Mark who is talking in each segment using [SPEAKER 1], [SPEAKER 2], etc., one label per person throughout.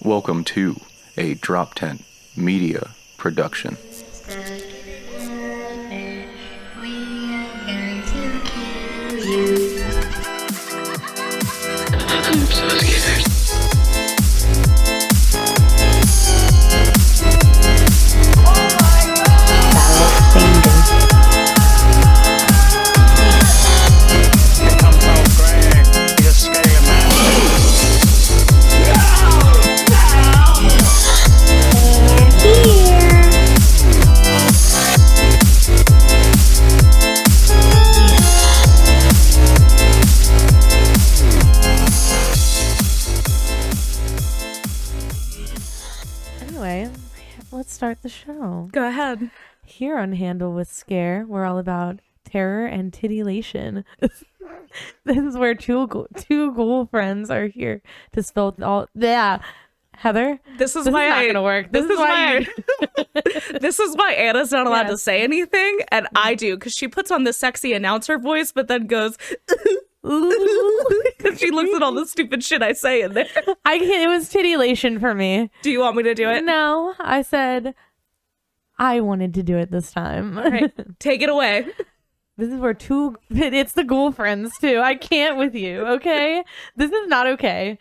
[SPEAKER 1] Welcome to a Drop Tent Media production.
[SPEAKER 2] Let's start the show.
[SPEAKER 3] Go ahead.
[SPEAKER 2] Here on Handle with Scare, we're all about terror and titillation. This is where two ghoul friends are here to spill all. Yeah, Heather.
[SPEAKER 3] This is why
[SPEAKER 2] not gonna work.
[SPEAKER 3] This is why Anna's not allowed to say anything, and I do, because she puts on the sexy announcer voice, but then goes. Because she looks at all the stupid shit I say in there.
[SPEAKER 2] I can't. It was titillation for me.
[SPEAKER 3] Do you want me to do it?
[SPEAKER 2] No, I said I wanted to do it this time.
[SPEAKER 3] All right, take it away.
[SPEAKER 2] This is where it's the ghoul friends too. I can't with you, okay? This is not okay.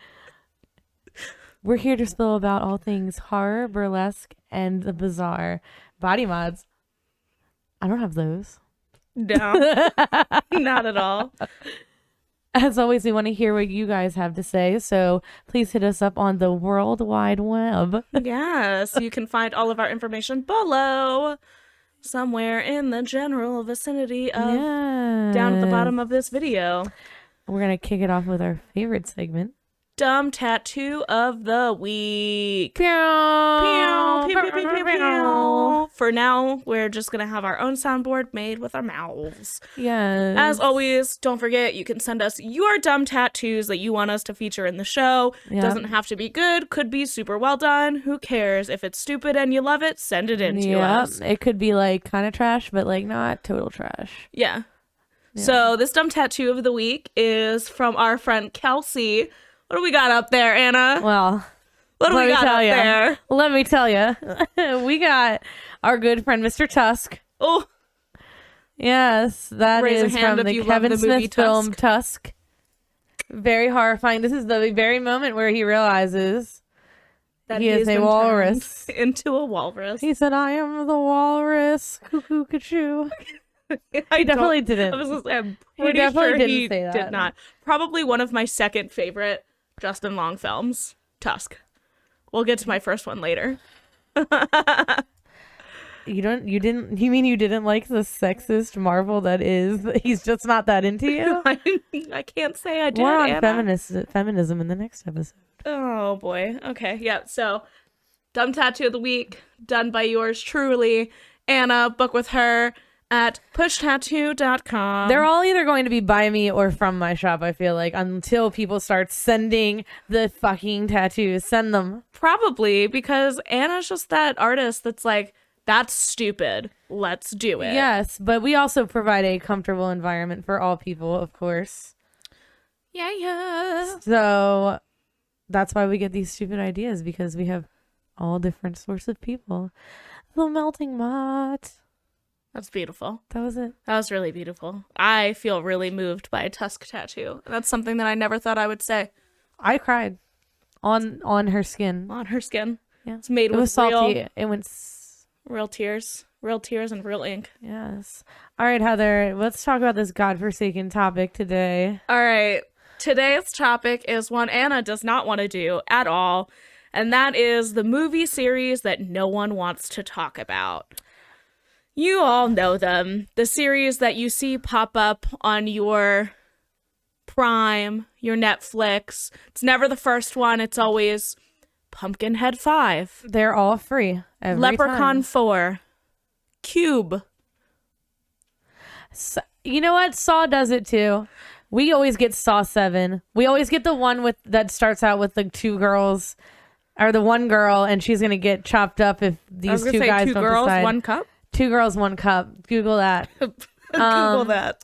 [SPEAKER 2] We're here to spill about all things horror, burlesque, and the bizarre. Body mods. I don't have those.
[SPEAKER 3] No, not at all.
[SPEAKER 2] As always, we want to hear what you guys have to say, so please hit us up on the World Wide Web.
[SPEAKER 3] Yes, you can find all of our information below, somewhere in the general vicinity of down at the bottom of this video.
[SPEAKER 2] We're going to kick it off with our favorite segment.
[SPEAKER 3] Dumb Tattoo of the Week.
[SPEAKER 2] Pew!
[SPEAKER 3] Pew, pew, pew, pew, pew, pew. For now, we're just going to have our own soundboard made with our mouths.
[SPEAKER 2] Yes.
[SPEAKER 3] As always, don't forget, you can send us your dumb tattoos that you want us to feature in the show.
[SPEAKER 2] Yep.
[SPEAKER 3] Doesn't have to be good. Could be super well done. Who cares? If it's stupid and you love it, send it in to us.
[SPEAKER 2] It could be like kind of trash, but like not total trash.
[SPEAKER 3] Yeah. So this dumb tattoo of the week is from our friend Kelsey. What do we got up there, Anna?
[SPEAKER 2] Well,
[SPEAKER 3] what do we got up there?
[SPEAKER 2] Let me tell you. We got our good friend, Mr. Tusk.
[SPEAKER 3] Oh.
[SPEAKER 2] Yes, that
[SPEAKER 3] Raise
[SPEAKER 2] is
[SPEAKER 3] a hand
[SPEAKER 2] from
[SPEAKER 3] if
[SPEAKER 2] the
[SPEAKER 3] you love
[SPEAKER 2] Kevin
[SPEAKER 3] the movie
[SPEAKER 2] Smith film Tusk. Very horrifying. This is the very moment where he realizes that he is a walrus.
[SPEAKER 3] Into a walrus.
[SPEAKER 2] He said, I am the walrus. Cuckoo, cuckoo. He definitely didn't.
[SPEAKER 3] I'm pretty sure he did not. Probably one of my second favorite Justin Long films, Tusk. We'll get to my first one later. You mean you didn't like the sexist Marvel that is? He's just not that into you? I can't say I did.
[SPEAKER 2] More on feminism in the next episode.
[SPEAKER 3] Oh boy. Okay. Yeah. So, dumb tattoo of the week done by yours truly, Anna. Book with her at pushtattoo.com.
[SPEAKER 2] They're all either going to be by me or from my shop, I feel like, until people start sending the fucking tattoos. Send them.
[SPEAKER 3] Probably, because Anna's just that artist that's like, that's stupid. Let's do it.
[SPEAKER 2] Yes, but we also provide a comfortable environment for all people, of course.
[SPEAKER 3] Yeah.
[SPEAKER 2] So that's why we get these stupid ideas, because we have all different sorts of people. The melting pot.
[SPEAKER 3] That's beautiful.
[SPEAKER 2] That was it.
[SPEAKER 3] That was really beautiful. I feel really moved by a Tusk tattoo. That's something that I never thought I would say.
[SPEAKER 2] I cried on her skin.
[SPEAKER 3] On her skin.
[SPEAKER 2] Yeah.
[SPEAKER 3] It's made with
[SPEAKER 2] salty. It went
[SPEAKER 3] real tears and real ink.
[SPEAKER 2] Yes. All right, Heather, let's talk about this godforsaken topic today.
[SPEAKER 3] All right. Today's topic is one Anna does not want to do at all, and that is the movie series that no one wants to talk about. You all know them. The series that you see pop up on your Prime, your Netflix. It's never the first one. It's always Pumpkinhead 5.
[SPEAKER 2] They're all free every
[SPEAKER 3] Leprechaun
[SPEAKER 2] time.
[SPEAKER 3] 4. Cube.
[SPEAKER 2] So, you know what? Saw does it too. We always get Saw 7. We always get the one that starts out with the two girls, or the one girl, and she's going to get chopped up if these two guys don't decide.
[SPEAKER 3] 2 girls, 1 cup?
[SPEAKER 2] 2 girls, 1 cup. Google that.
[SPEAKER 3] Google that.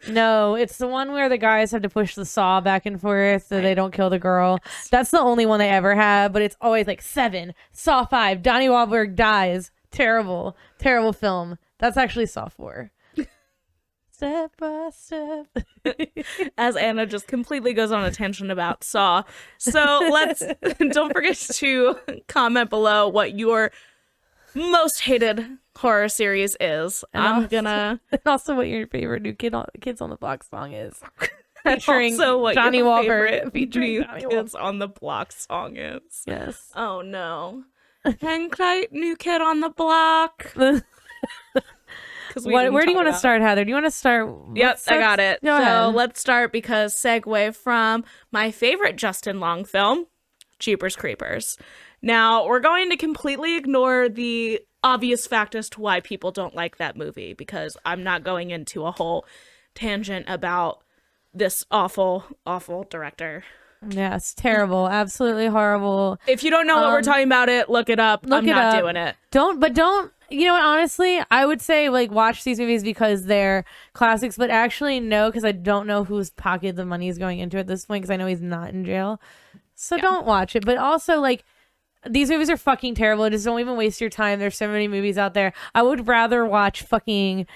[SPEAKER 2] No, it's the one where the guys have to push the saw back and forth so they don't kill the girl. That's the only one they ever have, but it's always like 7, Saw 5, Donnie Wahlberg dies. Terrible, terrible film. That's actually Saw 4. Step by step.
[SPEAKER 3] As Anna just completely goes on a tangent about Saw. So let's, don't forget to comment below what your most hated horror series is.
[SPEAKER 2] And also what your favorite new Kids on the Block song is. Featuring
[SPEAKER 3] also what
[SPEAKER 2] Johnny
[SPEAKER 3] your
[SPEAKER 2] Wahlberg.
[SPEAKER 3] favorite
[SPEAKER 2] Featuring
[SPEAKER 3] new
[SPEAKER 2] Johnny
[SPEAKER 3] Kids
[SPEAKER 2] Wahlberg.
[SPEAKER 3] on the Block song is.
[SPEAKER 2] Yes.
[SPEAKER 3] Oh no. Hang tight, New Kid on the Block.
[SPEAKER 2] Where do you want to start, Heather? Do you want to start?
[SPEAKER 3] Yep, I got it.
[SPEAKER 2] Go ahead.
[SPEAKER 3] Let's start because segue from my favorite Justin Long film, Jeepers Creepers. Now, we're going to completely ignore the obvious fact as to why people don't like that movie because I'm not going into a whole tangent about this awful, awful director.
[SPEAKER 2] Yes, terrible, absolutely horrible.
[SPEAKER 3] If you don't know what we're talking about, look it up. I'm not doing it.
[SPEAKER 2] Don't. You know what? Honestly, I would say like watch these movies because they're classics, but actually no, because I don't know whose pocket the money is going into at this point. Because I know he's not in jail, so don't watch it. But also like. These movies are fucking terrible. Just don't even waste your time. There's so many movies out there. I would rather watch I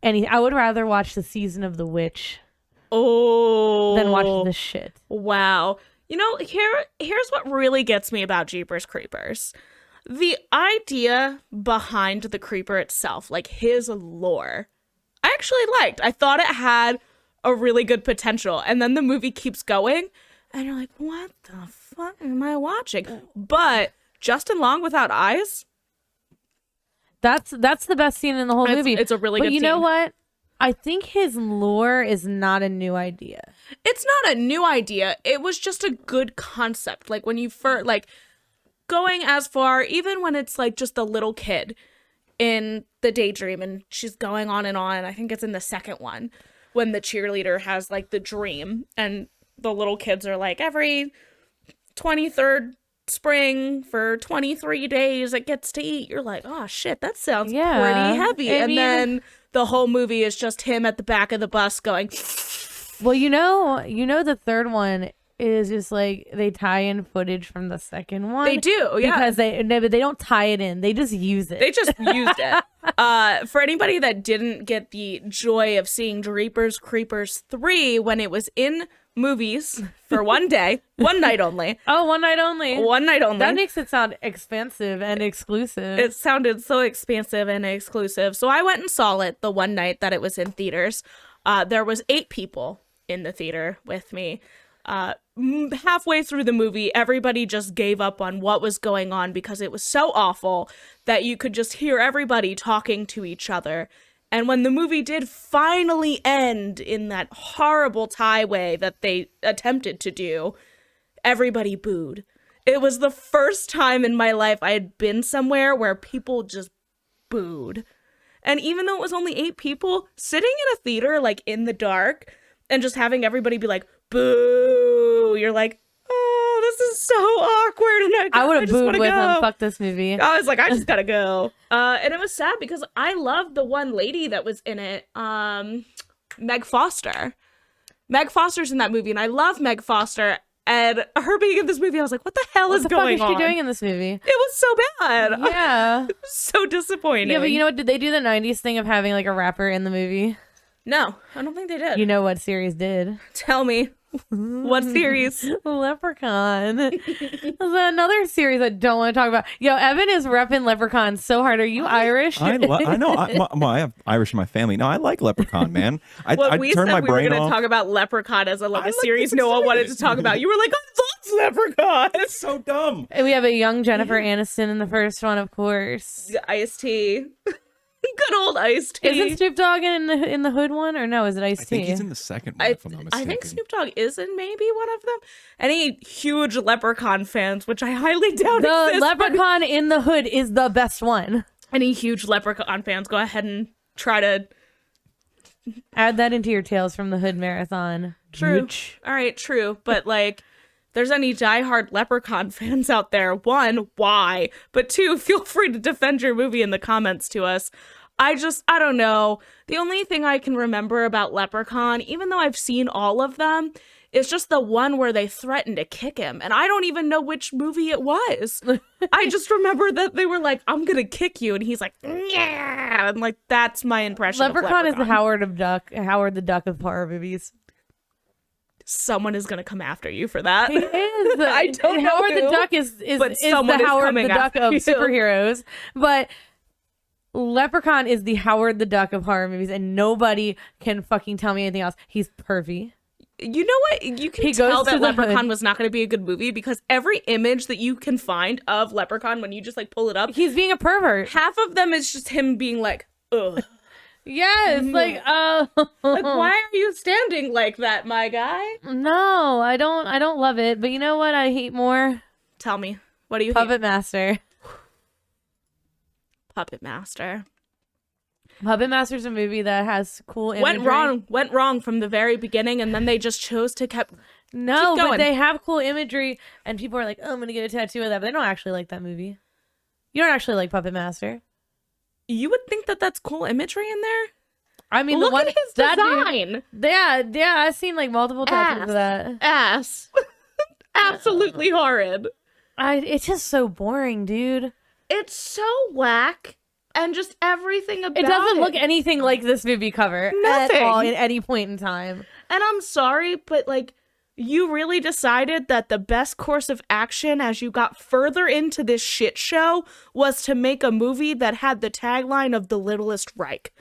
[SPEAKER 2] would rather watch The Season of the Witch. Than watch this shit.
[SPEAKER 3] Wow. You know, here's what really gets me about Jeepers Creepers. The idea behind the creeper itself, like his lore, I actually liked. I thought it had a really good potential. And then the movie keeps going. And you're like, what the fuck am I watching? But Justin Long without eyes?
[SPEAKER 2] That's the best scene in the whole movie.
[SPEAKER 3] It's a really good scene.
[SPEAKER 2] But you know what? I think his lore is not a new idea.
[SPEAKER 3] It's not a new idea. It was just a good concept. Like when you first, like going as far, even when it's like just a little kid in the daydream and she's going on and on. I think it's in the second one when the cheerleader has like the dream and the little kids are like, every 23rd spring for 23 days it gets to eat. You're like, oh shit, that sounds pretty heavy. Then the whole movie is just him at the back of the bus going.
[SPEAKER 2] Well, you know the third one is just like they tie in footage from the second one.
[SPEAKER 3] They do, yeah.
[SPEAKER 2] Because but they don't tie it in. They just use it.
[SPEAKER 3] They just used it. For anybody that didn't get the joy of seeing Jeepers Creepers 3 when it was in movies for one day, one night only.
[SPEAKER 2] Oh, one night only.
[SPEAKER 3] One night only.
[SPEAKER 2] That makes it sound expensive and exclusive.
[SPEAKER 3] It sounded so expansive and exclusive. So I went and saw it the one night that it was in theaters. There was 8 people in the theater with me. Halfway through the movie, everybody just gave up on what was going on because it was so awful that you could just hear everybody talking to each other. And when the movie did finally end in that horrible tie way that they attempted to do, everybody booed. It was the first time in my life I had been somewhere where people just booed. And even though it was only 8 people, sitting in a theater, like in the dark, and just having everybody be like, boo, you're like, oh, this is so awkward. And
[SPEAKER 2] I would have booed with him. Fuck this movie.
[SPEAKER 3] I was like, I just gotta go. And it was sad because I loved the one lady that was in it, Meg Foster. Meg Foster's in that movie, and I love Meg Foster. And her being in this movie, I was like, what the hell is going on?
[SPEAKER 2] What the fuck is she doing in this movie?
[SPEAKER 3] It was so bad.
[SPEAKER 2] Yeah.
[SPEAKER 3] It was so disappointing.
[SPEAKER 2] Yeah, but you know what? Did they do the 90s thing of having like a rapper in the movie?
[SPEAKER 3] No, I don't think they did.
[SPEAKER 2] You know what series did?
[SPEAKER 3] Tell me. What series?
[SPEAKER 2] Leprechaun. There's another series I don't want to talk about. Yo, Evan is repping Leprechaun so hard. Are you Irish?
[SPEAKER 1] I know. I have Irish in my family. No, I like Leprechaun, man. I
[SPEAKER 3] we
[SPEAKER 1] turned
[SPEAKER 3] said
[SPEAKER 1] my
[SPEAKER 3] we were
[SPEAKER 1] brain
[SPEAKER 3] going to
[SPEAKER 1] off.
[SPEAKER 3] talk about Leprechaun as a
[SPEAKER 1] like
[SPEAKER 3] series
[SPEAKER 1] this
[SPEAKER 3] no one wanted
[SPEAKER 1] series.
[SPEAKER 3] to talk about. You were like, I love Leprechaun.
[SPEAKER 1] It's so dumb.
[SPEAKER 2] And we have a young Jennifer Aniston in the first one, of course.
[SPEAKER 3] Ice-T. Good old Ice-T.
[SPEAKER 2] Isn't Snoop Dogg in the Hood one, or no? Is it Ice-T?
[SPEAKER 1] I think he's in the second one, if I'm not mistaken.
[SPEAKER 3] I think Snoop Dogg is in maybe one of them. Any huge Leprechaun fans, which I highly doubt
[SPEAKER 2] The
[SPEAKER 3] exists,
[SPEAKER 2] Leprechaun in the Hood is the best one.
[SPEAKER 3] any huge Leprechaun fans, go ahead and try to
[SPEAKER 2] add that into your Tales from the Hood marathon.
[SPEAKER 3] True. All right, true. But like, there's any diehard Leprechaun fans out there, 1, why? But 2, feel free to defend your movie in the comments to us. I don't know. The only thing I can remember about Leprechaun, even though I've seen all of them, is just the one where they threatened to kick him. And I don't even know which movie it was. I just remember that they were like, I'm going to kick you. And he's like, yeah. And like, that's my impression
[SPEAKER 2] Leprechaun
[SPEAKER 3] of
[SPEAKER 2] is the Howard the Duck of horror movies.
[SPEAKER 3] Someone is going to come after you for that.
[SPEAKER 2] He is.
[SPEAKER 3] I don't know
[SPEAKER 2] Howard
[SPEAKER 3] who,
[SPEAKER 2] the Duck is
[SPEAKER 3] but
[SPEAKER 2] the
[SPEAKER 3] someone is
[SPEAKER 2] Howard
[SPEAKER 3] coming
[SPEAKER 2] the Duck
[SPEAKER 3] after
[SPEAKER 2] of
[SPEAKER 3] you.
[SPEAKER 2] superheroes. But Leprechaun is the Howard the Duck of horror movies, and nobody can fucking tell me anything else. He's pervy.
[SPEAKER 3] You know what? You can
[SPEAKER 2] He
[SPEAKER 3] tell
[SPEAKER 2] goes to
[SPEAKER 3] that
[SPEAKER 2] the
[SPEAKER 3] Leprechaun
[SPEAKER 2] hood.
[SPEAKER 3] was not going to be a good movie because every image that you can find of Leprechaun, when you just like pull it up,
[SPEAKER 2] He's being a pervert.
[SPEAKER 3] half of them is just him being like, ugh.
[SPEAKER 2] Yes, like
[SPEAKER 3] Like, why are you standing like that, my guy?
[SPEAKER 2] No, I don't love it. But you know what I hate more?
[SPEAKER 3] Tell me, what do you hate?
[SPEAKER 2] Puppet Master.
[SPEAKER 3] Puppet Master.
[SPEAKER 2] Puppet Master's a movie that has cool imagery.
[SPEAKER 3] Went wrong from the very beginning, and then they just chose to
[SPEAKER 2] No,
[SPEAKER 3] keep
[SPEAKER 2] but
[SPEAKER 3] going.
[SPEAKER 2] they have cool imagery, and people are like, "Oh, I'm gonna get a tattoo of that," but they don't actually like that movie. You don't actually like Puppet Master.
[SPEAKER 3] You would think that that's cool imagery in there.
[SPEAKER 2] I mean,
[SPEAKER 3] Look
[SPEAKER 2] the one
[SPEAKER 3] at his
[SPEAKER 2] that
[SPEAKER 3] design.
[SPEAKER 2] yeah, I've seen like multiple tattoos of that.
[SPEAKER 3] Ass. Absolutely horrid.
[SPEAKER 2] It's just so boring, dude.
[SPEAKER 3] It's so whack, and just everything about
[SPEAKER 2] It doesn't look anything like this movie cover
[SPEAKER 3] Nothing.
[SPEAKER 2] at all at any point in time.
[SPEAKER 3] And I'm sorry, but like, you really decided that the best course of action as you got further into this shit show was to make a movie that had the tagline of The Littlest Reich.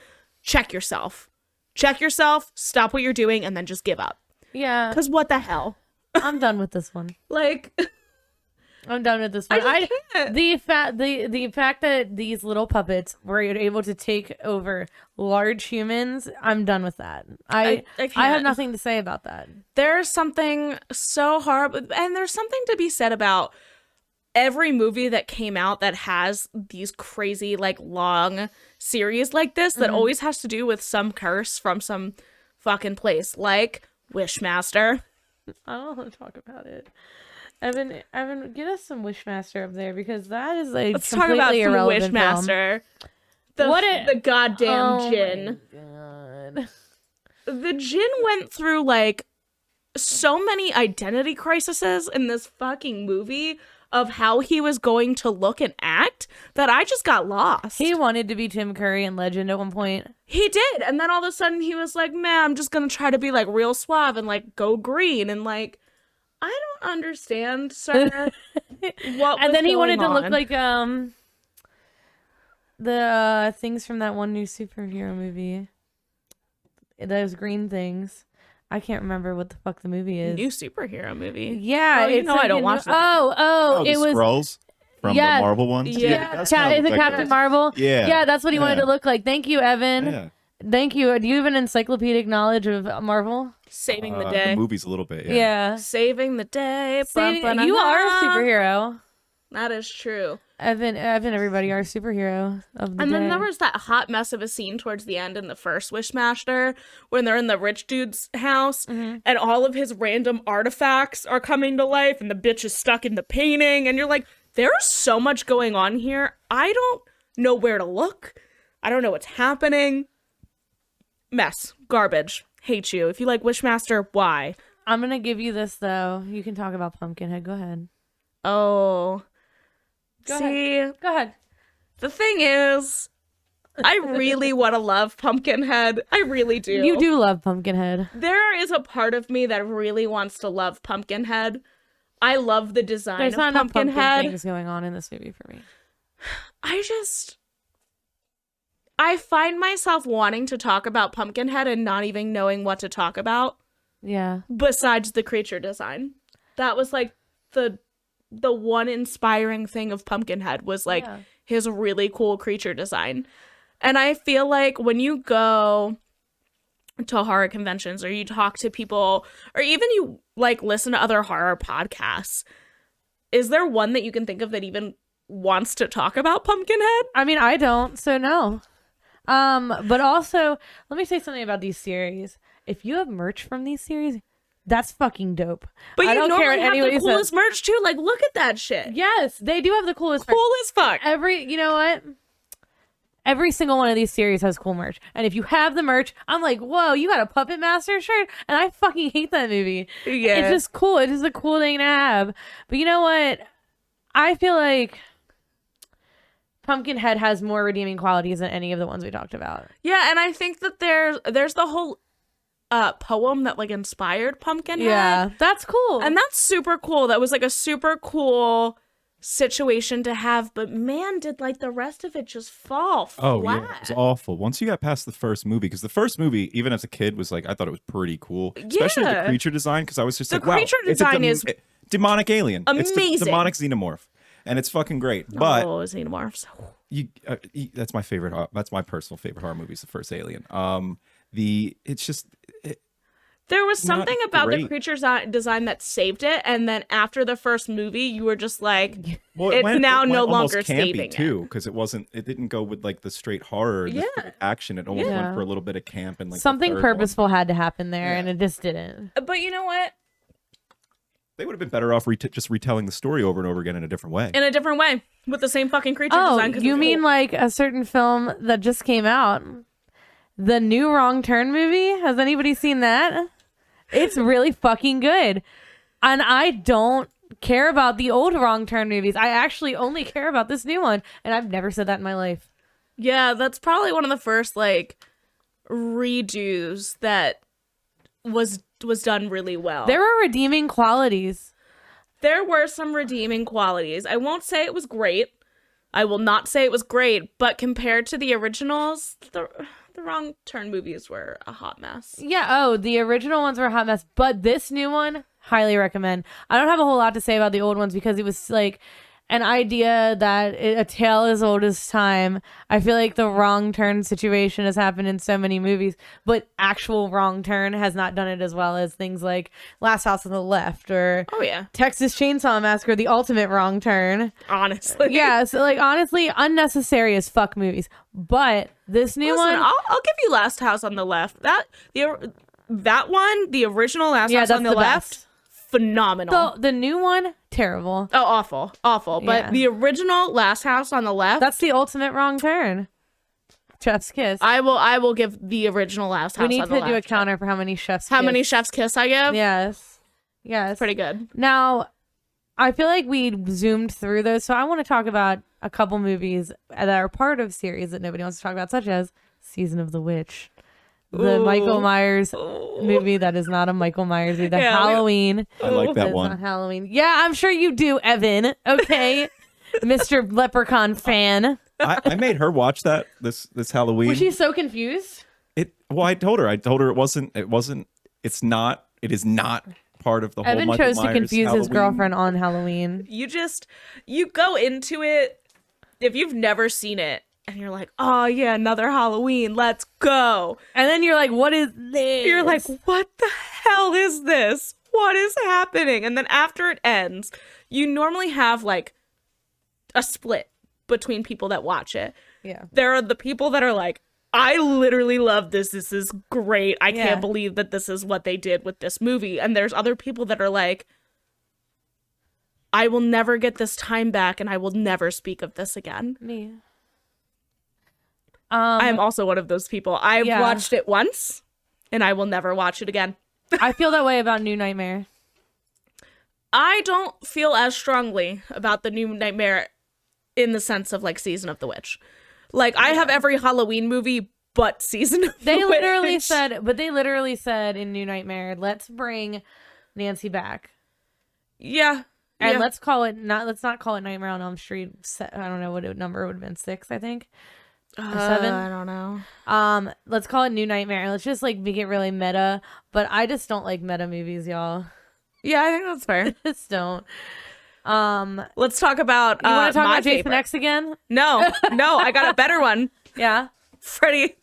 [SPEAKER 3] Check yourself. Check yourself, stop what you're doing, and then just give up.
[SPEAKER 2] Yeah,
[SPEAKER 3] Because what the hell?
[SPEAKER 2] I'm done with this one.
[SPEAKER 3] Like,
[SPEAKER 2] I'm done with this one.
[SPEAKER 3] I just can't.
[SPEAKER 2] The fact that these little puppets were able to take over large humans, I'm done with that. I have
[SPEAKER 3] can't.
[SPEAKER 2] nothing to say about that.
[SPEAKER 3] There's something so hard, and there's something to be said about every movie that came out that has these crazy, like, long series like this that always has to do with some curse from some fucking place, like Wishmaster.
[SPEAKER 2] I don't want to talk about it. Evan, get us some Wishmaster up there because that is like
[SPEAKER 3] Let's talk about
[SPEAKER 2] completely
[SPEAKER 3] some
[SPEAKER 2] irrelevant
[SPEAKER 3] Wishmaster. The goddamn djinn.
[SPEAKER 2] God.
[SPEAKER 3] The djinn went through like so many identity crises in this fucking movie of how he was going to look and act that I just got lost.
[SPEAKER 2] He wanted to be Tim Curry in Legend at one point.
[SPEAKER 3] He did, and then all of a sudden he was like, "Man, I'm just gonna try to be like real suave and like go green," and like, I don't understand, sir. What?
[SPEAKER 2] And then he wanted to
[SPEAKER 3] going
[SPEAKER 2] look
[SPEAKER 3] on.
[SPEAKER 2] like the things from that one new superhero movie. Those green things. I can't remember what the fuck the movie is.
[SPEAKER 3] new superhero movie.
[SPEAKER 2] Yeah,
[SPEAKER 3] Oh, you
[SPEAKER 2] it's
[SPEAKER 3] know I
[SPEAKER 2] like
[SPEAKER 3] don't
[SPEAKER 2] a
[SPEAKER 3] watch
[SPEAKER 2] new-
[SPEAKER 3] that.
[SPEAKER 2] Oh,
[SPEAKER 4] the
[SPEAKER 2] it was
[SPEAKER 4] Skrulls from
[SPEAKER 2] yeah,
[SPEAKER 4] the Marvel ones.
[SPEAKER 3] yeah.
[SPEAKER 4] that's
[SPEAKER 2] Is
[SPEAKER 4] kinda
[SPEAKER 2] it
[SPEAKER 4] what that
[SPEAKER 2] Captain
[SPEAKER 4] goes.
[SPEAKER 2] Marvel?
[SPEAKER 4] Yeah.
[SPEAKER 2] Yeah, that's what he wanted
[SPEAKER 4] Yeah.
[SPEAKER 2] to look like. Thank you, Evan.
[SPEAKER 4] Yeah.
[SPEAKER 2] Thank you. Do you have an encyclopedic knowledge of Marvel?
[SPEAKER 3] Saving the day.
[SPEAKER 4] The movies a little bit. Yeah.
[SPEAKER 2] Yeah.
[SPEAKER 3] Saving the day.
[SPEAKER 2] You are a superhero.
[SPEAKER 3] That is true.
[SPEAKER 2] Evan, everybody are a superhero of the
[SPEAKER 3] And then
[SPEAKER 2] day.
[SPEAKER 3] there was that hot mess of a scene towards the end in the first Wishmaster when they're in the rich dude's house and all of his random artifacts are coming to life and the bitch is stuck in the painting and you're like, there's so much going on here. I don't know where to look. I don't know what's happening. Mess. Garbage. Hate you. If you like Wishmaster, why?
[SPEAKER 2] I'm gonna give you this though. You can talk about Pumpkinhead. Go ahead.
[SPEAKER 3] Oh.
[SPEAKER 2] Go
[SPEAKER 3] See,
[SPEAKER 2] Go ahead.
[SPEAKER 3] the thing is, I really want to love Pumpkinhead. I really do.
[SPEAKER 2] You do love Pumpkinhead.
[SPEAKER 3] There is a part of me that really wants to love Pumpkinhead. I love the design
[SPEAKER 2] There's
[SPEAKER 3] of
[SPEAKER 2] not enough pumpkin
[SPEAKER 3] Pumpkinhead.
[SPEAKER 2] things going on in this movie for me.
[SPEAKER 3] I find myself wanting to talk about Pumpkinhead and not even knowing what to talk about
[SPEAKER 2] Yeah.
[SPEAKER 3] besides the creature design. That was like the one inspiring thing of Pumpkinhead was like
[SPEAKER 2] Yeah.
[SPEAKER 3] his really cool creature design. And I feel like when you go to horror conventions or you talk to people or even you like listen to other horror podcasts, is there one that you can think of that even wants to talk about Pumpkinhead?
[SPEAKER 2] I mean, I don't, so no. But also, let me say something about these series. If you have merch from these series, that's fucking dope.
[SPEAKER 3] But
[SPEAKER 2] I
[SPEAKER 3] you
[SPEAKER 2] don't care
[SPEAKER 3] normally
[SPEAKER 2] what
[SPEAKER 3] have
[SPEAKER 2] anybody
[SPEAKER 3] the
[SPEAKER 2] says.
[SPEAKER 3] coolest merch too. Like, look at that shit.
[SPEAKER 2] Yes, they do have the coolest merch.
[SPEAKER 3] Cool as fuck.
[SPEAKER 2] You know what? every single one of these series has cool merch. And if you have the merch, I'm like, whoa, you got a Puppet Master shirt? And I fucking hate that movie.
[SPEAKER 3] Yeah.
[SPEAKER 2] It's just cool. It's just a cool thing to have. But you know what? I feel like Pumpkinhead has more redeeming qualities than any of the ones we talked about.
[SPEAKER 3] Yeah, and I think that there's the whole poem that like inspired Pumpkinhead.
[SPEAKER 2] Yeah, that's cool.
[SPEAKER 3] And that's super cool. That was like a super cool situation to have, but man, did like the rest of it just fall flat.
[SPEAKER 4] Oh yeah, it was awful. Once you got past the first movie, because the first movie, even as a kid, was like I thought it was pretty cool, especially the creature design. Because I was just
[SPEAKER 3] The
[SPEAKER 4] like, wow,
[SPEAKER 3] creature design is
[SPEAKER 4] demonic alien. It's
[SPEAKER 3] amazing.
[SPEAKER 4] the demonic xenomorph, and it's fucking great. But
[SPEAKER 3] xenomorphs.
[SPEAKER 4] That's my favorite. That's my personal favorite horror movie. Is the first Alien. It's just.
[SPEAKER 3] There was something about the
[SPEAKER 4] great.
[SPEAKER 3] creature's design that saved it, and then after the first movie, you were just like,
[SPEAKER 4] Well,
[SPEAKER 3] it's now
[SPEAKER 4] it went
[SPEAKER 3] no
[SPEAKER 4] almost
[SPEAKER 3] longer
[SPEAKER 4] campy
[SPEAKER 3] saving
[SPEAKER 4] too, because it didn't go with like the straight horror, the straight action. It almost went for a little bit of camp and like
[SPEAKER 2] something
[SPEAKER 4] the third
[SPEAKER 2] purposeful had to happen there,
[SPEAKER 4] Yeah.
[SPEAKER 2] and it just didn't.
[SPEAKER 3] it. But you know what?
[SPEAKER 4] They would have been better off just retelling the story over and over again in a different way.
[SPEAKER 3] In a different way, with the same fucking creature
[SPEAKER 2] Oh,
[SPEAKER 3] design. 'cause
[SPEAKER 2] you
[SPEAKER 3] it's
[SPEAKER 2] mean
[SPEAKER 3] cool.
[SPEAKER 2] like a certain film that just came out? The new Wrong Turn movie? Has anybody seen that? It's really fucking good. And I don't care about the old Wrong Turn movies. I actually only care about this new one. And I've never said that in my life.
[SPEAKER 3] Yeah, that's probably one of the first like redos that was done really well.
[SPEAKER 2] There were redeeming qualities.
[SPEAKER 3] There were some redeeming qualities. I won't say it was great. I will not say it was great, but compared to the originals, the Wrong Turn movies were a hot mess.
[SPEAKER 2] Yeah, oh, the original ones were a hot mess, but this new one, highly recommend. I don't have a whole lot to say about the old ones because it was like an idea that a tale as old as time. I feel like the Wrong Turn situation has happened in so many movies, but actual Wrong Turn has not done it as well as things like Last House on the Left or
[SPEAKER 3] Oh yeah,
[SPEAKER 2] Texas Chainsaw Massacre, the ultimate Wrong Turn.
[SPEAKER 3] honestly.
[SPEAKER 2] Yeah, so like honestly, unnecessary as fuck movies. But this new
[SPEAKER 3] Listen,
[SPEAKER 2] one,
[SPEAKER 3] I'll give you Last House on the Left. That one, the original Last
[SPEAKER 2] yeah,
[SPEAKER 3] House
[SPEAKER 2] that's
[SPEAKER 3] on the,
[SPEAKER 2] the
[SPEAKER 3] Left,
[SPEAKER 2] best.
[SPEAKER 3] phenomenal.
[SPEAKER 2] The new one, terrible.
[SPEAKER 3] Oh, awful. But
[SPEAKER 2] Yeah.
[SPEAKER 3] the original Last House on the Left,
[SPEAKER 2] That's the ultimate Wrong Turn. Chef's kiss.
[SPEAKER 3] I will give the original Last House
[SPEAKER 2] We need
[SPEAKER 3] on
[SPEAKER 2] to
[SPEAKER 3] the
[SPEAKER 2] do a
[SPEAKER 3] Left.
[SPEAKER 2] counter for how many chef's
[SPEAKER 3] How
[SPEAKER 2] kiss.
[SPEAKER 3] many Chef's Kiss I give?
[SPEAKER 2] Yes. Yes.
[SPEAKER 3] Pretty good.
[SPEAKER 2] Now, I feel like we zoomed through those, so I want to talk about a couple movies that are part of series that nobody wants to talk about, such as Season of the Witch, the
[SPEAKER 3] Ooh.
[SPEAKER 2] Michael Myers movie that is not a Michael Myers movie, the
[SPEAKER 3] Yeah,
[SPEAKER 2] Halloween.
[SPEAKER 4] I like that
[SPEAKER 2] It's
[SPEAKER 4] one.
[SPEAKER 2] not Halloween. Yeah, I'm sure you do, Evan. Okay, Mr. Leprechaun fan.
[SPEAKER 4] I made her watch that this Halloween.
[SPEAKER 2] Was she so confused?
[SPEAKER 4] I told her it is not part of the whole
[SPEAKER 2] Evan
[SPEAKER 4] Michael
[SPEAKER 2] chose to
[SPEAKER 4] Myers
[SPEAKER 2] confuse his
[SPEAKER 4] Halloween.
[SPEAKER 2] girlfriend on Halloween.
[SPEAKER 3] You go into it if you've never seen it and you're like, oh yeah, another Halloween, let's go.
[SPEAKER 2] And then you're like, what is this?
[SPEAKER 3] You're like, what the hell is this? What is happening? And then after it ends, you normally have like a split between people that watch it.
[SPEAKER 2] yeah.
[SPEAKER 3] There are the people that are like, I literally love this. This is great. I
[SPEAKER 2] Yeah.
[SPEAKER 3] can't believe that this is what they did with this movie. And there's other people that are like, I will never get this time back and I will never speak of this again.
[SPEAKER 2] Me.
[SPEAKER 3] I'm also one of those people. I've
[SPEAKER 2] Yeah.
[SPEAKER 3] watched it once and I will never watch it again.
[SPEAKER 2] I feel that way about New Nightmare.
[SPEAKER 3] I don't feel as strongly about the New Nightmare in the sense of like Season of the Witch. Like I have every Halloween movie but Season of
[SPEAKER 2] They
[SPEAKER 3] the
[SPEAKER 2] literally
[SPEAKER 3] Witch.
[SPEAKER 2] said in New Nightmare, let's bring Nancy back.
[SPEAKER 3] Yeah.
[SPEAKER 2] And
[SPEAKER 3] yeah.
[SPEAKER 2] let's not call it Nightmare on Elm Street. I don't know what number it would have been, 6, I think. Or 7.
[SPEAKER 3] I don't know.
[SPEAKER 2] Let's call it New Nightmare. Let's just like make it really meta. But I just don't like meta movies, y'all.
[SPEAKER 3] Yeah, I think that's fair.
[SPEAKER 2] Just don't.
[SPEAKER 3] Let's talk about
[SPEAKER 2] You want to talk
[SPEAKER 3] my
[SPEAKER 2] about Jason
[SPEAKER 3] favorite.
[SPEAKER 2] X again?
[SPEAKER 3] No, I got a better one.
[SPEAKER 2] Yeah.
[SPEAKER 3] Freddy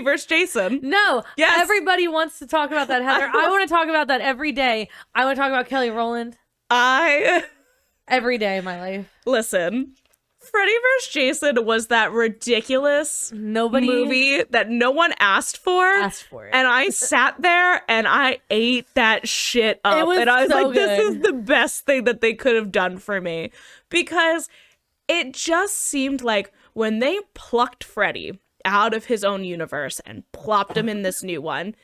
[SPEAKER 3] versus Jason.
[SPEAKER 2] No.
[SPEAKER 3] Yes.
[SPEAKER 2] Everybody wants to talk about that, Heather. I want to talk about that every day. I want to talk about Kelly Rowland every day of my life.
[SPEAKER 3] Listen. Freddy vs. Jason was that ridiculous
[SPEAKER 2] Nobody
[SPEAKER 3] movie that no one asked for.
[SPEAKER 2] asked for it.
[SPEAKER 3] And I sat there and I ate that shit up.
[SPEAKER 2] It was
[SPEAKER 3] and I was
[SPEAKER 2] so
[SPEAKER 3] like, this is
[SPEAKER 2] good.
[SPEAKER 3] the best thing that they could have done for me. Because it just seemed like when they plucked Freddy out of his own universe and plopped him in this new one,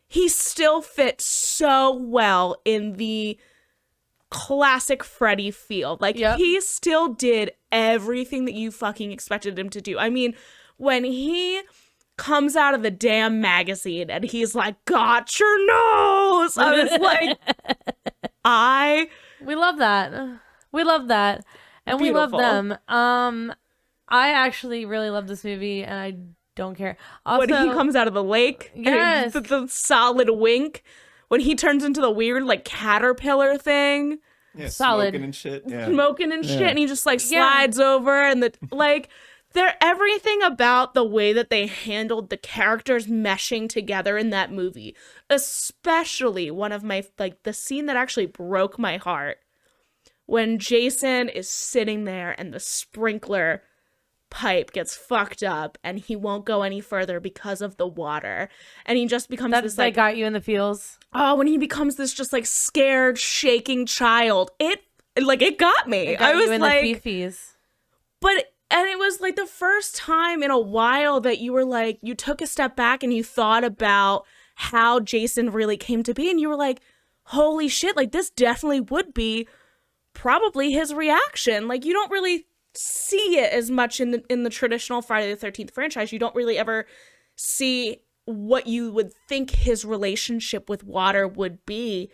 [SPEAKER 3] he still fit so well in the classic Freddy feel. Like, he still did everything that you fucking expected him to do. I mean, when he comes out of the damn magazine and he's like, got your nose, I was like,
[SPEAKER 2] we love that. We love that. And
[SPEAKER 3] Beautiful.
[SPEAKER 2] we love them. I actually really love this movie, and I don't care. Also,
[SPEAKER 3] when he comes out of the lake,
[SPEAKER 2] yes,
[SPEAKER 3] the solid wink, when he turns into the weird like caterpillar thing,
[SPEAKER 4] Yeah,
[SPEAKER 2] solid.
[SPEAKER 4] smoking and shit. Yeah.
[SPEAKER 3] smoking and shit, and he just like slides over, and the like, they're everything about the way that they handled the characters meshing together in that movie. Especially one of my like the scene that actually broke my heart when Jason is sitting there and the sprinkler pipe gets fucked up and he won't go any further because of the water, and he just becomes this like,
[SPEAKER 2] got you in the feels.
[SPEAKER 3] oh, when he becomes this just like scared shaking child, it got me.
[SPEAKER 2] It got
[SPEAKER 3] I was
[SPEAKER 2] you in
[SPEAKER 3] like,
[SPEAKER 2] the fifis.
[SPEAKER 3] and it was like the first time in a while that you were like, you took a step back and you thought about how Jason really came to be, and you were like, holy shit, like this definitely would be probably his reaction. Like, you don't really see it as much in the traditional Friday the 13th franchise. You don't really ever see what you would think his relationship with water would be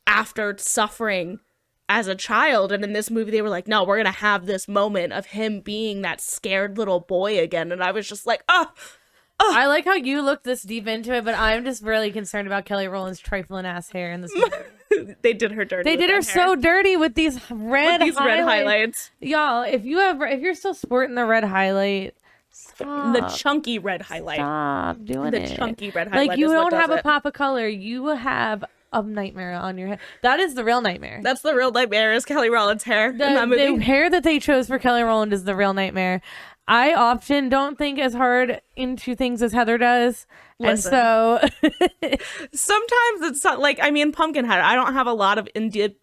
[SPEAKER 3] after suffering as a child. And in this movie, they were like, no, we're going to have this moment of him being that scared little boy again. And I was just like, oh.
[SPEAKER 2] I like how you looked this deep into it, but I'm just really concerned about Kelly Rowland's trifling ass hair in this movie.
[SPEAKER 3] They did her dirty.
[SPEAKER 2] They did her so dirty with these red
[SPEAKER 3] highlights.
[SPEAKER 2] Y'all, if you're still sporting the red highlight, stop.
[SPEAKER 3] The chunky red highlight.
[SPEAKER 2] Stop doing
[SPEAKER 3] The
[SPEAKER 2] it.
[SPEAKER 3] chunky red highlight.
[SPEAKER 2] Like, you
[SPEAKER 3] is what
[SPEAKER 2] don't have
[SPEAKER 3] does
[SPEAKER 2] a
[SPEAKER 3] it.
[SPEAKER 2] pop of color. You have a nightmare on your head. That is the real nightmare.
[SPEAKER 3] That's the real nightmare, is Kelly Rowland's hair in that movie.
[SPEAKER 2] The hair that they chose for Kelly Rowland is the real nightmare. I often don't think as hard into things as Heather does.
[SPEAKER 3] Listen.
[SPEAKER 2] And so
[SPEAKER 3] Sometimes it's not, like, I mean, Pumpkinhead, I don't have a lot of in-depth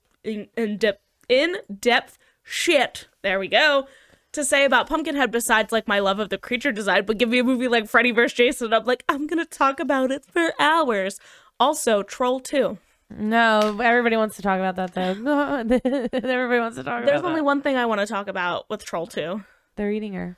[SPEAKER 3] shit, there we go, to say about Pumpkinhead besides like my love of the creature design, but give me a movie like Freddy vs. Jason, I'm like, I'm gonna talk about it for hours. Also, Troll 2.
[SPEAKER 2] no, everybody wants to talk about that though. Everybody wants to talk about
[SPEAKER 3] There's
[SPEAKER 2] that.
[SPEAKER 3] only one thing I want to talk about with Troll 2.
[SPEAKER 2] They're eating her.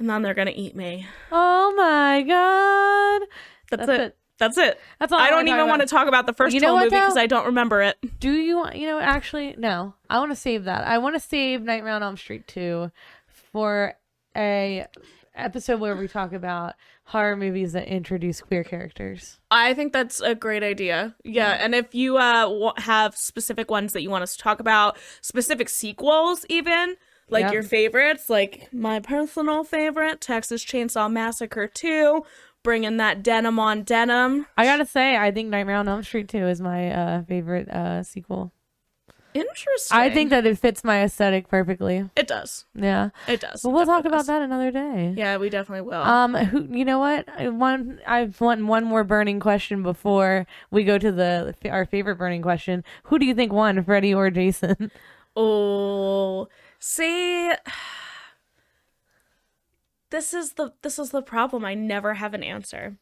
[SPEAKER 3] And then they're gonna eat me.
[SPEAKER 2] Oh my god.
[SPEAKER 3] That's it. That's it.
[SPEAKER 2] That's all
[SPEAKER 3] I don't
[SPEAKER 2] wanna
[SPEAKER 3] even
[SPEAKER 2] talk
[SPEAKER 3] want to
[SPEAKER 2] about.
[SPEAKER 3] talk about the first
[SPEAKER 2] You know
[SPEAKER 3] Troll
[SPEAKER 2] what,
[SPEAKER 3] movie because
[SPEAKER 2] though?
[SPEAKER 3] I don't remember it.
[SPEAKER 2] Do you want, actually, no. I want to save that. I want to save Nightmare on Elm Street 2 for a episode where we talk about horror movies that introduce queer characters.
[SPEAKER 3] I think that's a great idea. Yeah, and if you have specific ones that you want us to talk about, specific sequels even, like
[SPEAKER 2] Yep.
[SPEAKER 3] your favorites, like my personal favorite, Texas Chainsaw Massacre 2, bringing that denim on denim.
[SPEAKER 2] I gotta say, I think Nightmare on Elm Street 2 is my favorite sequel.
[SPEAKER 3] Interesting.
[SPEAKER 2] I think that it fits my aesthetic perfectly.
[SPEAKER 3] it does.
[SPEAKER 2] Yeah.
[SPEAKER 3] It does.
[SPEAKER 2] But we'll
[SPEAKER 3] It
[SPEAKER 2] talk
[SPEAKER 3] definitely
[SPEAKER 2] about
[SPEAKER 3] does.
[SPEAKER 2] that another day.
[SPEAKER 3] Yeah, we definitely will.
[SPEAKER 2] You know what? I want one more burning question before we go to our favorite burning question. Who do you think won, Freddy or Jason?
[SPEAKER 3] Oh, see, this is the problem. I never have an answer.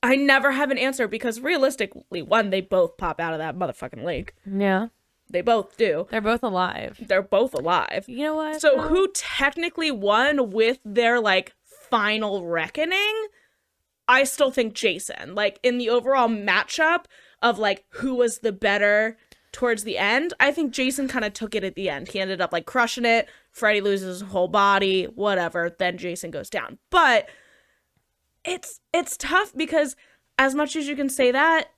[SPEAKER 3] Because realistically, one, they both pop out of that motherfucking lake.
[SPEAKER 2] Yeah.
[SPEAKER 3] They both do.
[SPEAKER 2] They're both alive.
[SPEAKER 3] They're both alive.
[SPEAKER 2] You know what?
[SPEAKER 3] So who technically won with their like final reckoning? I still think Jason. Like, in the overall matchup of like who was the better towards the end, I think Jason kind of took it at the end. He ended up like crushing it. Freddy loses his whole body, whatever. Then Jason goes down. But it's tough because as much as you can say that,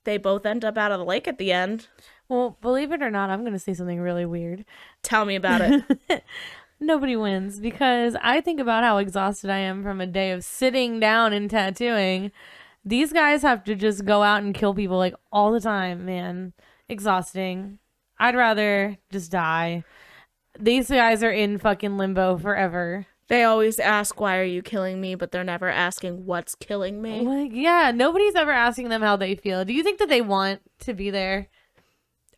[SPEAKER 3] they both end up out of the lake at the end.
[SPEAKER 2] Well, believe it or not, I'm going to say something really weird.
[SPEAKER 3] Tell me about it.
[SPEAKER 2] Nobody wins, because I think about how exhausted I am from a day of sitting down and tattooing. These guys have to just go out and kill people like all the time, man. Exhausting. I'd rather just die. These guys are in fucking limbo forever.
[SPEAKER 3] They always ask, why are you killing me? But they're never asking, what's killing me?
[SPEAKER 2] Like, yeah, nobody's ever asking them how they feel. Do you think that they want to be there?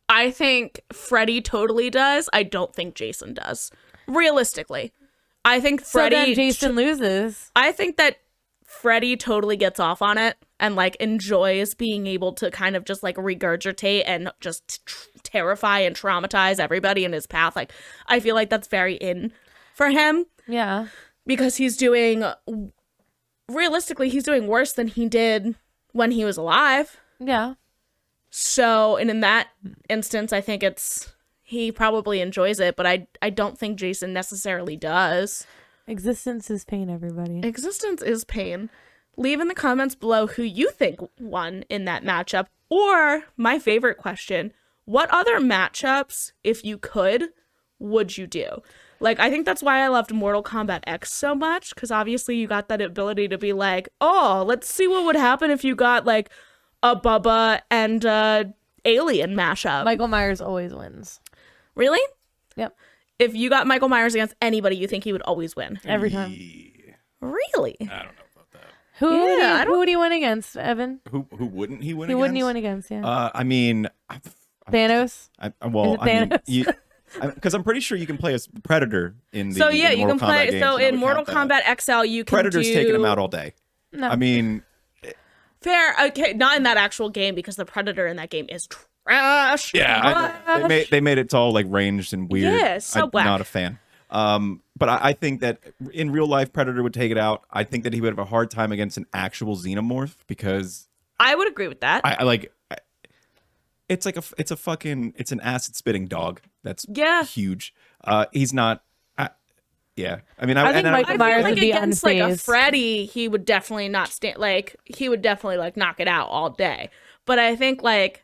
[SPEAKER 3] I think Freddy totally does. I don't think Jason does. Realistically. I think
[SPEAKER 2] So
[SPEAKER 3] Freddie.
[SPEAKER 2] then Jason loses.
[SPEAKER 3] I think that Freddie totally gets off on it and like enjoys being able to kind of just like regurgitate and just terrify and traumatize everybody in his path. Like, I feel like that's very in for him
[SPEAKER 2] Yeah.
[SPEAKER 3] because realistically, he's doing worse than he did when he was alive.
[SPEAKER 2] Yeah.
[SPEAKER 3] So, and in that instance, I think he probably enjoys it, but I don't think Jason necessarily does.
[SPEAKER 2] Existence is pain, everybody.
[SPEAKER 3] Existence is pain. Leave in the comments below who you think won in that matchup. Or, my favorite question, what other matchups, if you could, would you do? Like, I think that's why I loved Mortal Kombat X so much, because obviously you got that ability to be like, oh, let's see what would happen if you got, like, a Bubba and Alien mashup.
[SPEAKER 2] Michael Myers always wins.
[SPEAKER 3] Really?
[SPEAKER 2] Yep.
[SPEAKER 3] If you got Michael Myers against anybody, you think he would always win?
[SPEAKER 2] Every time.
[SPEAKER 3] Really?
[SPEAKER 4] I don't know about that.
[SPEAKER 2] Who would he win against, Evan?
[SPEAKER 4] Who wouldn't he win
[SPEAKER 2] Who
[SPEAKER 4] against?
[SPEAKER 2] wouldn't he win against? Yeah.
[SPEAKER 4] I mean,
[SPEAKER 2] Thanos?
[SPEAKER 4] I
[SPEAKER 2] Is
[SPEAKER 4] mean,
[SPEAKER 2] it Thanos?
[SPEAKER 4] because I'm pretty sure you can play as Predator in the
[SPEAKER 3] So yeah,
[SPEAKER 4] in
[SPEAKER 3] you can
[SPEAKER 4] Mortal
[SPEAKER 3] play.
[SPEAKER 4] Kombat games,
[SPEAKER 3] So
[SPEAKER 4] and I
[SPEAKER 3] in
[SPEAKER 4] would
[SPEAKER 3] Mortal
[SPEAKER 4] count that.
[SPEAKER 3] Kombat XL, you can
[SPEAKER 4] Predator's
[SPEAKER 3] do
[SPEAKER 4] taking him out all day.
[SPEAKER 2] No.
[SPEAKER 4] I mean,
[SPEAKER 3] Fair. Okay, not in that actual game because the Predator in that game is trash.
[SPEAKER 4] they made it all like ranged and weird.
[SPEAKER 3] Yeah, so
[SPEAKER 4] I'm
[SPEAKER 3] whack.
[SPEAKER 4] not a fan. But I think that in real life, Predator would take it out. I think that he would have a hard time against an actual xenomorph because
[SPEAKER 3] I would agree with that.
[SPEAKER 4] it's like it's an acid spitting dog that's
[SPEAKER 3] Yeah.
[SPEAKER 4] huge. He's not. Yeah, I mean,
[SPEAKER 2] I think Michael
[SPEAKER 3] I
[SPEAKER 2] Myers
[SPEAKER 3] feel like
[SPEAKER 2] would be
[SPEAKER 3] against like a
[SPEAKER 2] unfazed.
[SPEAKER 3] Freddy, he would definitely not stand. Like he would definitely like knock it out all day. But I think like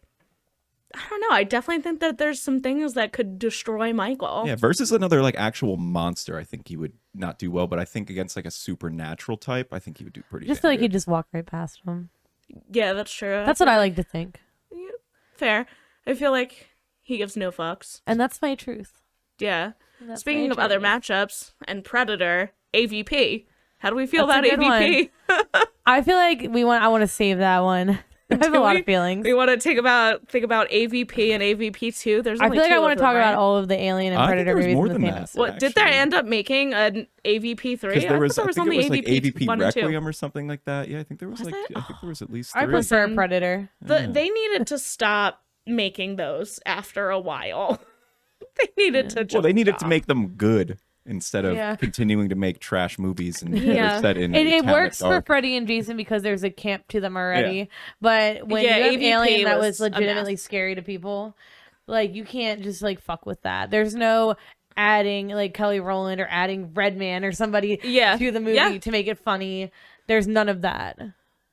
[SPEAKER 3] I don't know. I definitely think that there's some things that could destroy Michael.
[SPEAKER 4] Yeah, versus another like actual monster, I think he would not do well. But I think against like a supernatural type, I think he would do pretty.
[SPEAKER 2] Just feel like
[SPEAKER 4] good.
[SPEAKER 2] he'd just walk right past him.
[SPEAKER 3] Yeah, that's true.
[SPEAKER 2] That's what I like to think.
[SPEAKER 3] Fair. I feel like he gives no fucks.
[SPEAKER 2] And that's my truth.
[SPEAKER 3] Yeah.
[SPEAKER 2] That's
[SPEAKER 3] Speaking
[SPEAKER 2] my
[SPEAKER 3] of other
[SPEAKER 2] truth.
[SPEAKER 3] matchups and Predator, AVP. How do we feel
[SPEAKER 2] That's a
[SPEAKER 3] about
[SPEAKER 2] good
[SPEAKER 3] AVP?
[SPEAKER 2] I feel like I want to save that one. I have a lot of feelings.
[SPEAKER 3] We want to think about AVP and AVP2. There's
[SPEAKER 2] I
[SPEAKER 3] only
[SPEAKER 2] feel like
[SPEAKER 3] two
[SPEAKER 2] I
[SPEAKER 3] of
[SPEAKER 2] want to
[SPEAKER 3] them,
[SPEAKER 2] talk about
[SPEAKER 3] right?
[SPEAKER 2] all of the Alien and
[SPEAKER 4] I think
[SPEAKER 2] Predator
[SPEAKER 4] there was
[SPEAKER 2] movies
[SPEAKER 4] more
[SPEAKER 2] in the
[SPEAKER 4] than
[SPEAKER 2] famous.
[SPEAKER 4] that.
[SPEAKER 3] What did they
[SPEAKER 4] actually.
[SPEAKER 3] end up making an AVP3?
[SPEAKER 4] Because there was, I think
[SPEAKER 3] only
[SPEAKER 4] it was like AVP
[SPEAKER 3] 1 and 2.
[SPEAKER 4] Requiem or something like that. Yeah, I think there was,
[SPEAKER 3] Was
[SPEAKER 4] like,
[SPEAKER 3] it?
[SPEAKER 4] I think there was at least
[SPEAKER 2] I
[SPEAKER 4] three.
[SPEAKER 2] prefer
[SPEAKER 3] Listen,
[SPEAKER 2] Predator.
[SPEAKER 3] They needed to stop making those after a while. They needed to just
[SPEAKER 4] Well, they needed to
[SPEAKER 3] stop.
[SPEAKER 4] make them good instead of
[SPEAKER 2] Yeah.
[SPEAKER 4] continuing to make trash movies and
[SPEAKER 3] Yeah.
[SPEAKER 4] they're set in.
[SPEAKER 2] It
[SPEAKER 4] a town
[SPEAKER 2] works
[SPEAKER 4] that's
[SPEAKER 2] for
[SPEAKER 4] dark.
[SPEAKER 2] Freddy and Jason because there's a camp to them already.
[SPEAKER 4] Yeah.
[SPEAKER 2] But when
[SPEAKER 3] Yeah,
[SPEAKER 2] you have
[SPEAKER 3] AVP
[SPEAKER 2] Alien that
[SPEAKER 3] was
[SPEAKER 2] was
[SPEAKER 3] a mess.
[SPEAKER 2] legitimately scary to people, like you can't just like fuck with that. There's no adding like Kelly Rowland or adding Redman or somebody
[SPEAKER 3] Yeah.
[SPEAKER 2] to the movie
[SPEAKER 3] Yeah.
[SPEAKER 2] to make it funny. There's none of that.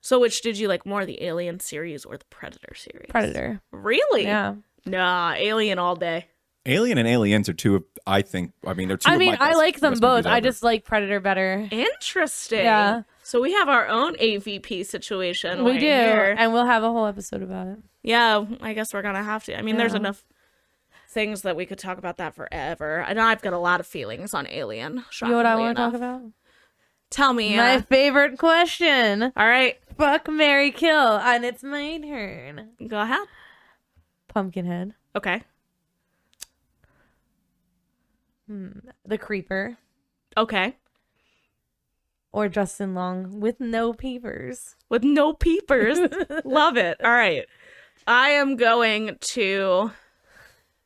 [SPEAKER 3] So which did you like more, the Alien series or the Predator series?
[SPEAKER 2] Predator.
[SPEAKER 3] Really?
[SPEAKER 2] Yeah.
[SPEAKER 3] Nah, Alien all day.
[SPEAKER 4] Alien and Aliens are two of, I think, I mean, they're two
[SPEAKER 2] I
[SPEAKER 4] of
[SPEAKER 2] mean,
[SPEAKER 4] my
[SPEAKER 2] I
[SPEAKER 4] best-
[SPEAKER 2] like them
[SPEAKER 4] best
[SPEAKER 2] both.
[SPEAKER 4] movies
[SPEAKER 2] I
[SPEAKER 4] ever.
[SPEAKER 2] just like Predator better.
[SPEAKER 3] Interesting.
[SPEAKER 2] Yeah.
[SPEAKER 3] So we have our own AVP situation.
[SPEAKER 2] We
[SPEAKER 3] right
[SPEAKER 2] do.
[SPEAKER 3] here.
[SPEAKER 2] And we'll have a whole episode about it.
[SPEAKER 3] Yeah, I guess we're gonna have to. I mean, there's
[SPEAKER 2] Yeah.
[SPEAKER 3] enough things that we could talk about that forever. I know I've got a lot of feelings on Alien.
[SPEAKER 2] You know what I
[SPEAKER 3] shockingly
[SPEAKER 2] want to talk
[SPEAKER 3] enough.
[SPEAKER 2] about?
[SPEAKER 3] Tell me.
[SPEAKER 2] My favorite question.
[SPEAKER 3] All right,
[SPEAKER 2] Fuck, marry, kill. And it's my turn.
[SPEAKER 3] go ahead.
[SPEAKER 2] Pumpkinhead.
[SPEAKER 3] Okay.
[SPEAKER 2] The Creeper.
[SPEAKER 3] Okay.
[SPEAKER 2] Or Justin Long with no peepers.
[SPEAKER 3] With no peepers. Love it. All right. I am going to.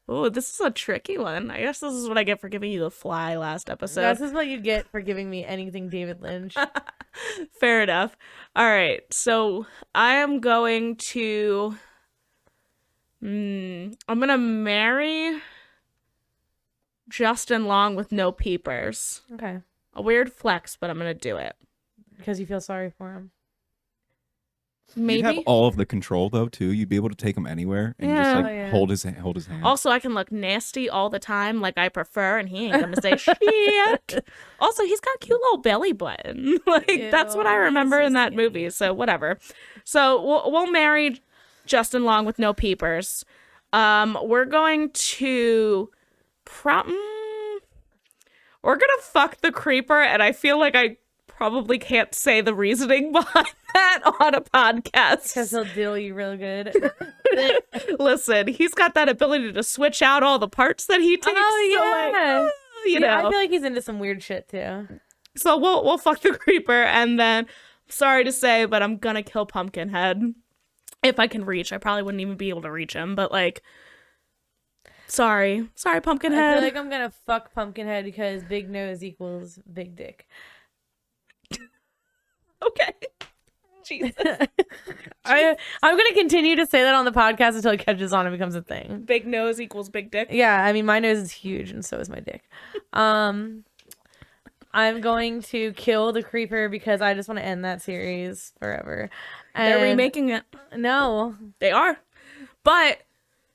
[SPEAKER 3] Oh, this is a tricky one. I guess this is what I get for giving you the fly last episode.
[SPEAKER 2] This is what you get for giving me anything David Lynch.
[SPEAKER 3] Fair enough. All right. So I am going to. I'm going to marry Justin Long with no peepers.
[SPEAKER 2] Okay.
[SPEAKER 3] A weird flex, but I'm going to do it.
[SPEAKER 2] Because you feel sorry for him.
[SPEAKER 3] Maybe.
[SPEAKER 4] You'd have all of the control though too. You'd be able to take him anywhere and
[SPEAKER 3] Yeah.
[SPEAKER 4] just like
[SPEAKER 2] Oh, yeah.
[SPEAKER 4] hold his hand.
[SPEAKER 3] Also, I can look nasty all the time like I prefer, and he ain't going to say shit. Also, he's got a cute little belly button. Like, that's what I
[SPEAKER 2] Ew,
[SPEAKER 3] remember
[SPEAKER 2] so
[SPEAKER 3] in that
[SPEAKER 2] skinny.
[SPEAKER 3] movie. So, whatever. So, we'll marry Justin Long with no peepers. We're going to we're gonna fuck the creeper, and I feel like I probably can't say the reasoning behind that on a podcast.
[SPEAKER 2] Because he'll deal you real good.
[SPEAKER 3] Listen, he's got that ability to switch out all the parts that he takes.
[SPEAKER 2] Oh,
[SPEAKER 3] so, like,
[SPEAKER 2] yeah.
[SPEAKER 3] you
[SPEAKER 2] Yeah, I
[SPEAKER 3] know.
[SPEAKER 2] feel like he's into some weird shit too.
[SPEAKER 3] So we'll fuck the creeper, and then, sorry to say, but I'm gonna kill Pumpkinhead if I can reach. I probably wouldn't even be able to reach him, but like, sorry,
[SPEAKER 2] I
[SPEAKER 3] Pumpkinhead.
[SPEAKER 2] feel like I'm gonna fuck Pumpkinhead because big nose equals big dick.
[SPEAKER 3] Okay. Jesus.
[SPEAKER 2] I'm gonna continue to say that on the podcast until it catches on and becomes a thing.
[SPEAKER 3] Big nose equals big dick.
[SPEAKER 2] Yeah, I mean my nose is huge and so is my dick. I'm going to kill the creeper because I just want to end that series forever.
[SPEAKER 3] They're
[SPEAKER 2] And
[SPEAKER 3] remaking it.
[SPEAKER 2] no.
[SPEAKER 3] They are. But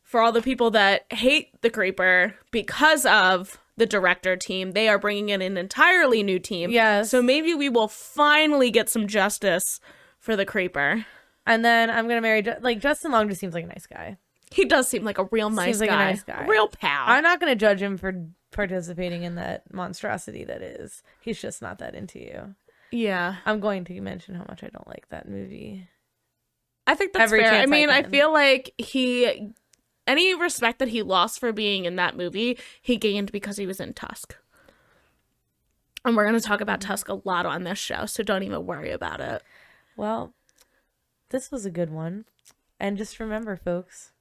[SPEAKER 3] for all the people that hate the creeper because of the director team, they are bringing in an entirely new team.
[SPEAKER 2] Yes.
[SPEAKER 3] So maybe we will finally get some justice for the creeper.
[SPEAKER 2] And then I'm gonna marry Justin Long. Just seems like a nice guy.
[SPEAKER 3] He does seem like a real nice
[SPEAKER 2] Seems like a
[SPEAKER 3] guy.
[SPEAKER 2] nice guy.
[SPEAKER 3] A real pal.
[SPEAKER 2] I'm not gonna judge him for participating in that monstrosity that is. He's just not that into you.
[SPEAKER 3] Yeah.
[SPEAKER 2] I'm going to mention how much I don't like that movie.
[SPEAKER 3] I think that's
[SPEAKER 2] Every
[SPEAKER 3] fair. I
[SPEAKER 2] chance I
[SPEAKER 3] mean, I
[SPEAKER 2] can.
[SPEAKER 3] feel like any respect that he lost for being in that movie, he gained because he was in Tusk. And we're going to talk about Tusk a lot on this show, so don't even worry about it.
[SPEAKER 2] Well, this was a good one. And just remember, folks,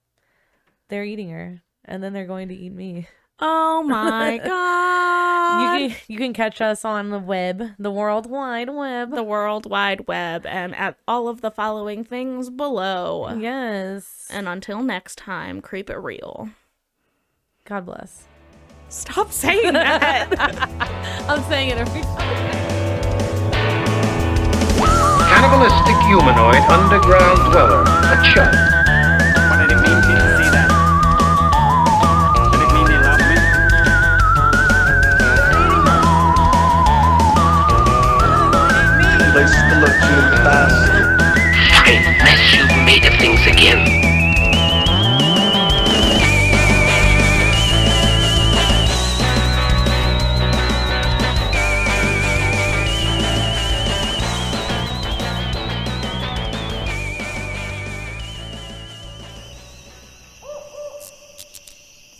[SPEAKER 2] they're eating her, and then they're going to eat me.
[SPEAKER 3] Oh my god.
[SPEAKER 2] You can catch us on the web, the World Wide Web.
[SPEAKER 3] The World Wide Web, and at all of the following things below.
[SPEAKER 2] Yes.
[SPEAKER 3] And until next time, keep it real.
[SPEAKER 2] God bless.
[SPEAKER 3] Stop saying that.
[SPEAKER 2] I'm saying it every time.
[SPEAKER 5] Cannibalistic humanoid underground dweller, a chud.
[SPEAKER 6] What did it mean to you to see that? Did it mean you love me?
[SPEAKER 5] Place the look to the past.
[SPEAKER 7] Fine mess you've made of things again.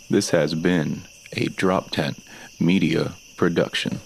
[SPEAKER 1] This has been a Drop Tent Media production.